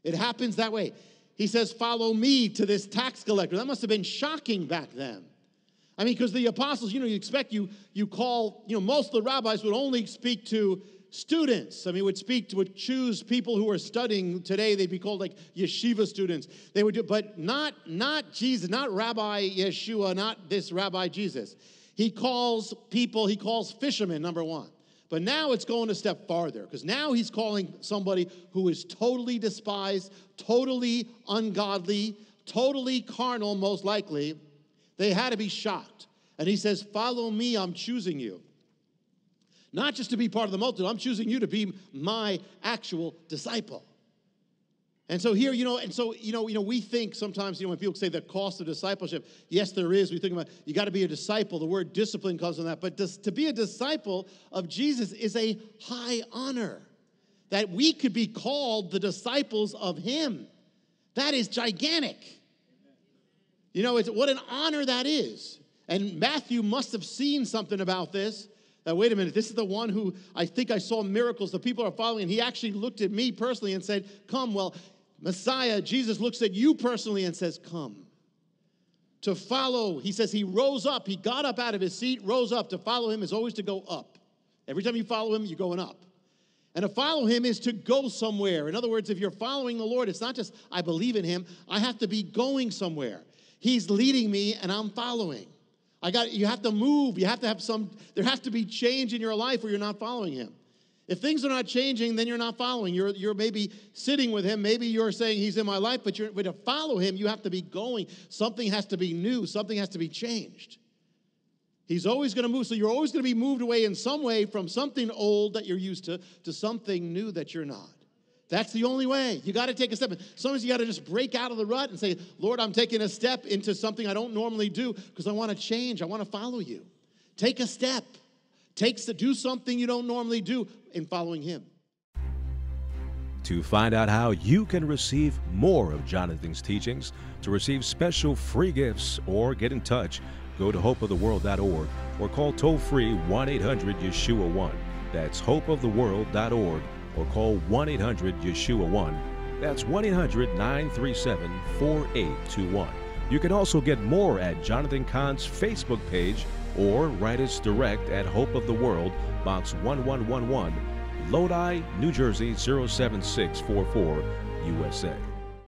It happens that way. He says, follow me to this tax collector. That must have been shocking back then. I mean, because the apostles, you expect you call, most of the rabbis would only speak to students. I mean, would choose people who are studying. Today, they'd be called like yeshiva students. They would do, but not Jesus, not Rabbi Yeshua, not this Rabbi Jesus. He calls fishermen, number one. But now it's going a step farther, because now he's calling somebody who is totally despised, totally ungodly, totally carnal, most likely. They had to be shocked. And he says, follow me, I'm choosing you. Not just to be part of the multitude, I'm choosing you to be my actual disciple. And so here, we think sometimes, when people say the cost of discipleship, yes, there is. We think about, you got to be a disciple. The word discipline comes from that. But to be a disciple of Jesus is a high honor. That we could be called the disciples of him. That is gigantic. What an honor that is. And Matthew must have seen something about this. That, wait a minute, this is the one who I think I saw miracles. The people are following. And he actually looked at me personally and said, come. Well, Messiah, Jesus looks at you personally and says, come. To follow, he says he rose up. He got up out of his seat, rose up. To follow him is always to go up. Every time you follow him, you're going up. And to follow him is to go somewhere. In other words, if you're following the Lord, it's not just I believe in him. I have to be going somewhere. He's leading me and I'm following. You have to move. You have to have there has to be change in your life or you're not following him. If things are not changing, then you're not following. You're maybe sitting with him. Maybe you're saying he's in my life, but to follow him, you have to be going. Something has to be new. Something has to be changed. He's always going to move. So you're always going to be moved away in some way from something old that you're used to something new that you're not. That's the only way. You got to take a step. Sometimes you got to just break out of the rut and say, Lord, I'm taking a step into something I don't normally do because I want to change. I want to follow you. Take a step. Takes to do something you don't normally do in following him. To find out how you can receive more of Jonathan's teachings, to receive special free gifts, or get in touch, go to hopeoftheworld.org or call toll-free 1-800-YESHUA-1. That's hopeoftheworld.org or call 1-800-YESHUA-1. That's 1-800-937-4821. You can also get more at Jonathan Cahn's Facebook page or write us direct at Hope of the World, Box 1111, Lodi, New Jersey 07644, USA.